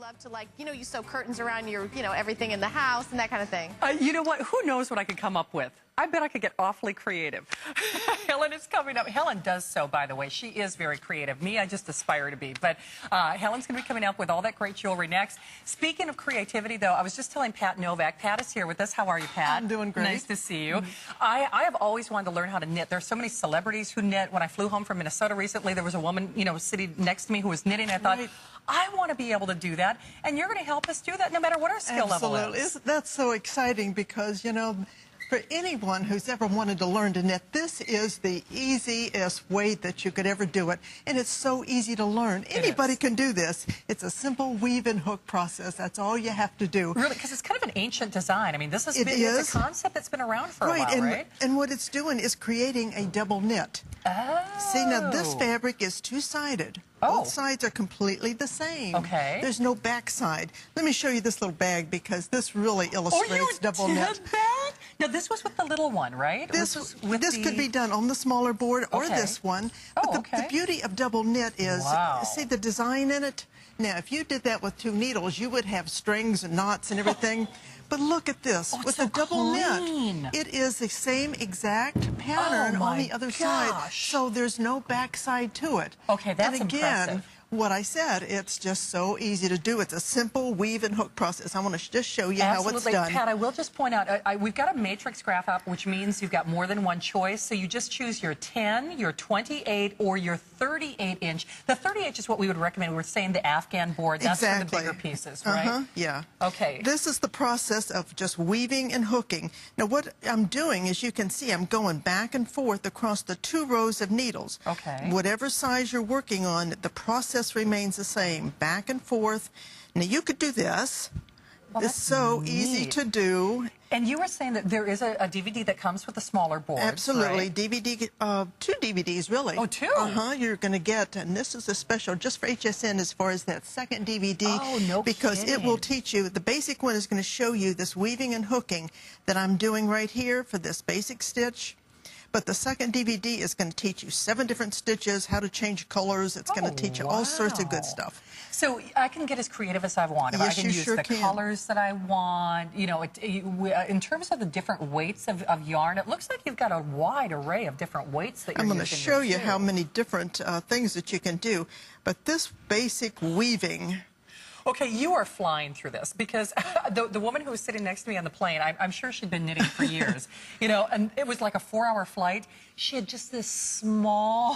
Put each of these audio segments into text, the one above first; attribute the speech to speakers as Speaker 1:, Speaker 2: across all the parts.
Speaker 1: love to, like, you sew curtains around your, everything in the house and that kind of thing.
Speaker 2: You know what? Who knows what I could come up with? I bet I could get awfully creative. Helen is coming up. Helen does sew, by the way. She is very creative. Me, I just aspire to be. But Helen's going to be coming up with all that great jewelry next. Speaking of creativity, though, I was just telling Pat Novak. Pat is here with us. How are you, Pat?
Speaker 3: I'm doing great.
Speaker 2: Nice to see you. I have always wanted to learn how to knit. There's so many celebrities who knit. When I flew home from Minnesota recently, there was a woman, sitting next to me who was knitting. I thought, I want to be able to do that. And you're going to help us do that no matter what our skill level is.
Speaker 3: That's so exciting because, for anyone who's ever wanted to learn to knit, this is the easiest way that you could ever do it. And it's so easy to learn. Anybody can do this. It's a simple weave and hook process. That's all you have to do.
Speaker 2: Really, because it's kind of an ancient design. I mean, it's a concept that's been around for a while, right?
Speaker 3: And what it's doing is creating a double knit.
Speaker 2: Oh.
Speaker 3: See, now this fabric is two-sided. Both sides are completely the same.
Speaker 2: Okay.
Speaker 3: There's no back side. Let me show you this little bag because this really illustrates double knit.
Speaker 2: Now, this was with the little one, right?
Speaker 3: This could be done on the smaller board or this one. But the beauty of double knit is, see the design in it? Now, if you did that with 2 needles, you would have strings and knots and everything. But look at this. With a double knit, it is the same exact pattern on the other side. So there's no back side to it.
Speaker 2: Okay, that's
Speaker 3: impressive. What I said, it's just so easy to do. It's a simple weave and hook process. I want to just show you how it's done.
Speaker 2: Pat, I will just point out, we've got a matrix graph up, which means you've got more than one choice. So you just choose your 10, your 28, or your 38-inch. The 38 is what we would recommend. We're saying the Afghan board. That's for the bigger pieces, right?
Speaker 3: Yeah.
Speaker 2: Okay.
Speaker 3: This is the process of just weaving and hooking. Now, what I'm doing, as you can see, I'm going back and forth across the 2 rows of needles.
Speaker 2: Okay.
Speaker 3: Whatever size you're working on, the process remains the same, back and forth. Now you could do this. It's so easy to do.
Speaker 2: And you were saying that there is a DVD that comes with a smaller board.
Speaker 3: Absolutely.
Speaker 2: Right?
Speaker 3: DVD, 2 DVDs really.
Speaker 2: Oh, 2?
Speaker 3: You're going to get, and this is a special just for HSN as far as that second DVD.
Speaker 2: Oh, no
Speaker 3: Because it will teach you, the basic one is going to show you this weaving and hooking that I'm doing right here for this basic stitch. But the second DVD is going to teach you 7 different stitches, how to change colors. It's going to teach you all sorts of good stuff.
Speaker 2: So I can get as creative as I want.
Speaker 3: Yes,
Speaker 2: I can use the colors that I want. In terms of the different weights of yarn, it looks like you've got a wide array of different weights that you're using.
Speaker 3: I'm going to show you how many different things that you can do. But this basic weaving...
Speaker 2: Okay, you are flying through this because the woman who was sitting next to me on the plane, I'm sure she'd been knitting for years, and it was like a 4-hour flight. She had just this small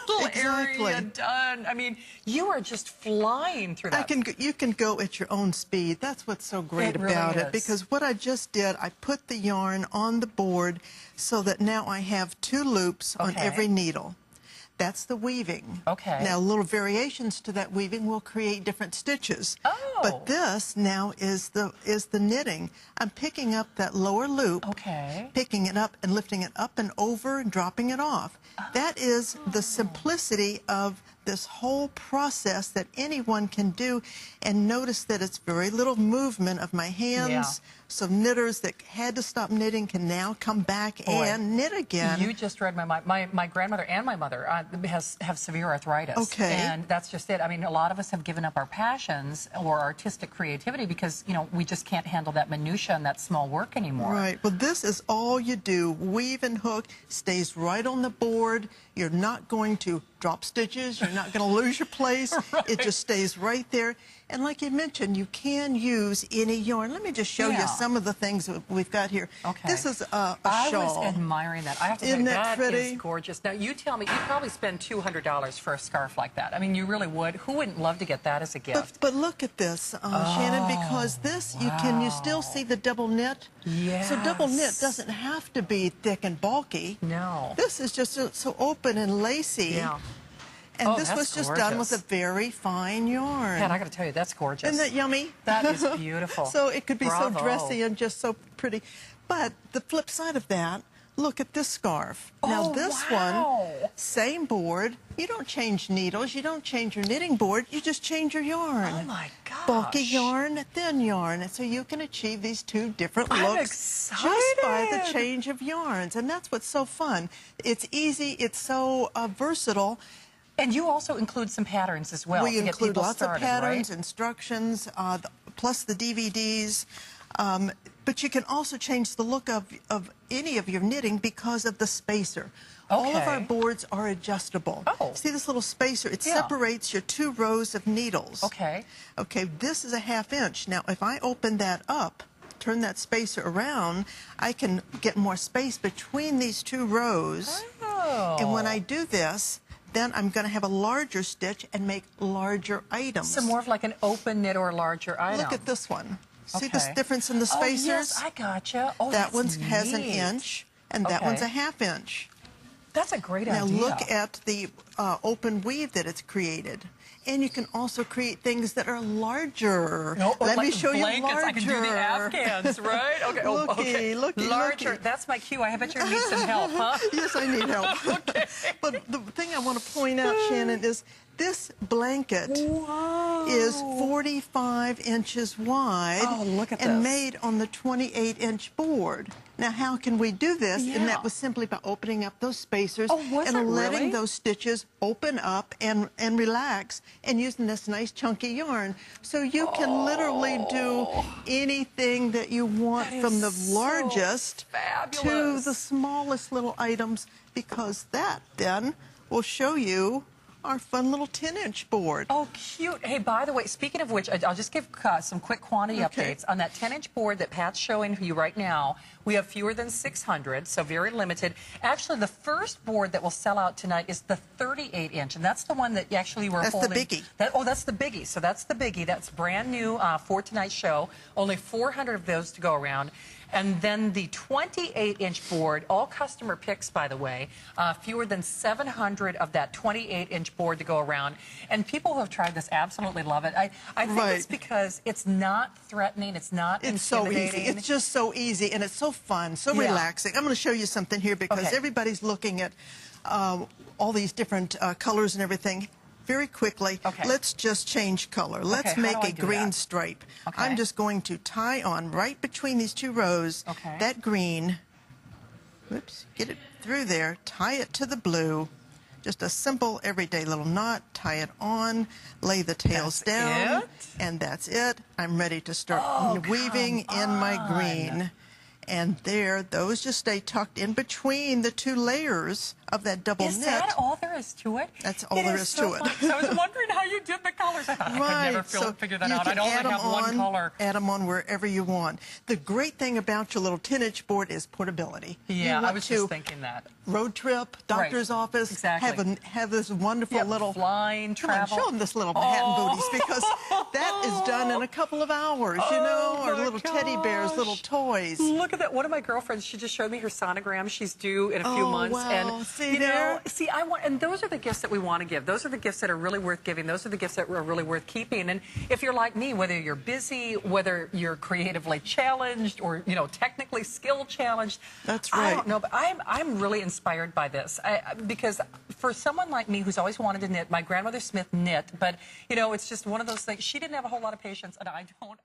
Speaker 2: little area done. I mean, you are just flying through that.
Speaker 3: You can go at your own speed. That's what's so great about it. Because what I just did, I put the yarn on the board so that now I have 2 loops on every needle. That's the weaving.
Speaker 2: Okay.
Speaker 3: Now, little variations to that weaving will create different stitches.
Speaker 2: Oh.
Speaker 3: But this now is the knitting. I'm picking up that lower loop, picking it up and lifting it up and over and dropping it off. That is the simplicity of this whole process that anyone can do. And notice that it's very little movement of my hands. So knitters that had to stop knitting can now come back and knit again.
Speaker 2: You just read my mind. My grandmother and my mother have severe arthritis.
Speaker 3: Okay.
Speaker 2: And that's just it. I mean, a lot of us have given up our passions or artistic creativity because, we just can't handle that minutia and that small work anymore.
Speaker 3: Right. Well, this is all you do. Weave and hook, stays right on the board. You're not going to drop stitches. You're not going to lose your place. It just stays right there. And like you mentioned, you can use any yarn. Let me just show you some of the things that we've got here.
Speaker 2: Okay.
Speaker 3: This is a shawl.
Speaker 2: I was admiring that. I have to say, that is gorgeous. Now, you tell me, you'd probably spend $200 for a scarf like that. I mean, you really would. Who wouldn't love to get that as a gift?
Speaker 3: But look at this, Shannon, because this, you still see the double knit?
Speaker 2: Yes.
Speaker 3: So double knit doesn't have to be thick and bulky.
Speaker 2: No.
Speaker 3: This is just so open and lacy.
Speaker 2: Yeah.
Speaker 3: And this was just done with a very fine yarn.
Speaker 2: Pat, I got to tell you, that's gorgeous.
Speaker 3: Isn't that yummy?
Speaker 2: That is beautiful.
Speaker 3: So it could be so dressy and just so pretty. But the flip side of that, look at this scarf. Now this one, same board. You don't change needles. You don't change your knitting board. You just change your yarn.
Speaker 2: Oh my gosh.
Speaker 3: Bulky yarn, thin yarn. And so you can achieve these 2 different looks just by the change of yarns. And that's what's so fun. It's easy. It's so versatile.
Speaker 2: And you also include some patterns as well.
Speaker 3: We
Speaker 2: to get
Speaker 3: include
Speaker 2: people
Speaker 3: lots
Speaker 2: started,
Speaker 3: of patterns,
Speaker 2: right?
Speaker 3: instructions, plus the DVDs. But you can also change the look of any of your knitting because of the spacer.
Speaker 2: Okay.
Speaker 3: All of our boards are adjustable.
Speaker 2: Oh.
Speaker 3: See this little spacer? It
Speaker 2: Yeah.
Speaker 3: separates your 2 rows of needles.
Speaker 2: Okay.
Speaker 3: Okay, this is a 1/2 inch. Now, if I open that up, turn that spacer around, I can get more space between these 2 rows.
Speaker 2: Oh.
Speaker 3: And when I do this, then I'm going to have a larger stitch and make larger items.
Speaker 2: So more of like an open knit or larger item.
Speaker 3: Look at this one. See
Speaker 2: Okay.
Speaker 3: this difference in the spacers?
Speaker 2: Oh, yes, I gotcha. Oh,
Speaker 3: that
Speaker 2: that's
Speaker 3: one has an
Speaker 2: neat.
Speaker 3: inch, and that
Speaker 2: Okay.
Speaker 3: one's a 1/2 inch.
Speaker 2: That's a great
Speaker 3: Now
Speaker 2: idea.
Speaker 3: look at the open weave that it's created. And you can also create things that are larger.
Speaker 2: No,
Speaker 3: Let me
Speaker 2: like
Speaker 3: show you
Speaker 2: blankets.
Speaker 3: larger.
Speaker 2: I can do the Afghans, right? Okay. Oh, okay.
Speaker 3: Looky.
Speaker 2: Larger. That's my cue. I bet you need some help, huh?
Speaker 3: Yes, I need help.
Speaker 2: Okay.
Speaker 3: But the thing I want to point out, Shannon, is this blanket is 45 inches wide
Speaker 2: Oh, look at
Speaker 3: and
Speaker 2: this.
Speaker 3: made on the 28-inch board. Now, how can we do this?
Speaker 2: Yeah.
Speaker 3: And that was simply by opening up those spacers
Speaker 2: Oh, was
Speaker 3: and
Speaker 2: it
Speaker 3: letting
Speaker 2: really?
Speaker 3: those stitches open up and relax and using this nice chunky yarn. So you can literally do anything that you want
Speaker 2: That
Speaker 3: from
Speaker 2: is
Speaker 3: the
Speaker 2: so
Speaker 3: largest to
Speaker 2: fabulous.
Speaker 3: the smallest little items, because that then will show you our fun little 10-inch board.
Speaker 2: Oh, cute. Hey, by the way, speaking of which, I'll just give some quick quantity
Speaker 3: Okay.
Speaker 2: updates. On that 10-inch board that Pat's showing you right now, we have fewer than 600, so very limited. Actually, the first board that will sell out tonight is the 38-inch, and that's the one that actually we're
Speaker 3: That's the
Speaker 2: holding.
Speaker 3: biggie.
Speaker 2: That's the biggie. So that's the biggie. That's brand new for tonight's show. Only 400 of those to go around. And then the 28-inch board, all customer picks, by the way, fewer than 700 of that 28-inch board to go around. And people who have tried this absolutely love it. I think
Speaker 3: Right.
Speaker 2: it's because it's not threatening, it's not
Speaker 3: It's so easy.
Speaker 2: intimidating.
Speaker 3: It's just so easy, and it's so fun, so
Speaker 2: Yeah.
Speaker 3: relaxing. I'm going to show you something here because
Speaker 2: Okay.
Speaker 3: everybody's looking at all these different colors and everything. Very quickly,
Speaker 2: Okay.
Speaker 3: let's just change color. Let's
Speaker 2: how do
Speaker 3: make
Speaker 2: I
Speaker 3: a
Speaker 2: do
Speaker 3: green
Speaker 2: that?
Speaker 3: stripe.
Speaker 2: Okay.
Speaker 3: I'm just going to tie on right between these 2 rows
Speaker 2: Okay.
Speaker 3: that green. Whoops, get it through there, tie it to the blue. Just a simple everyday little knot, tie it on, lay the tails
Speaker 2: That's
Speaker 3: down,
Speaker 2: it?
Speaker 3: and that's it. I'm ready to start
Speaker 2: Oh,
Speaker 3: weaving
Speaker 2: come
Speaker 3: in my
Speaker 2: on.
Speaker 3: green. And there, those just stay tucked in between the 2 layers of that double
Speaker 2: Is
Speaker 3: knit.
Speaker 2: that all there is to it?
Speaker 3: That's all there is to it.
Speaker 2: Fun. I was wondering how you did the colors. I thought I could never figure that
Speaker 3: you
Speaker 2: out.
Speaker 3: can
Speaker 2: I'd only
Speaker 3: add 'em
Speaker 2: have one
Speaker 3: on,
Speaker 2: color.
Speaker 3: Add them on wherever you want. The great thing about your little 10-inch board is portability.
Speaker 2: Yeah,
Speaker 3: You
Speaker 2: I
Speaker 3: want
Speaker 2: was
Speaker 3: to
Speaker 2: just thinking that.
Speaker 3: road trip, doctor's office,
Speaker 2: Exactly.
Speaker 3: have this wonderful
Speaker 2: Yeah,
Speaker 3: little
Speaker 2: flying
Speaker 3: Come on,
Speaker 2: travel.
Speaker 3: show them this little Manhattan
Speaker 2: Oh.
Speaker 3: booties, because that is done in a couple of hours, you know,
Speaker 2: Oh,
Speaker 3: or
Speaker 2: my
Speaker 3: little teddy bears,
Speaker 2: gosh.
Speaker 3: little toys.
Speaker 2: Look at that. One of my girlfriends, she just showed me her sonogram. She's due in a few
Speaker 3: Oh,
Speaker 2: months.
Speaker 3: wow.
Speaker 2: And,
Speaker 3: See
Speaker 2: you know,
Speaker 3: there?
Speaker 2: see, and those are the gifts that we want to give. Those are the gifts that are really worth giving. Those are the gifts that are really worth keeping. And if you're like me, whether you're busy, whether you're creatively challenged or, you know, technically skill challenged.
Speaker 3: That's
Speaker 2: I
Speaker 3: right.
Speaker 2: don't know, but I'm really inspired by this. Because for someone like me who's always wanted to knit, my grandmother Smith knit, but, you know, it's just one of those things. She didn't have a whole lot of patience, and I don't.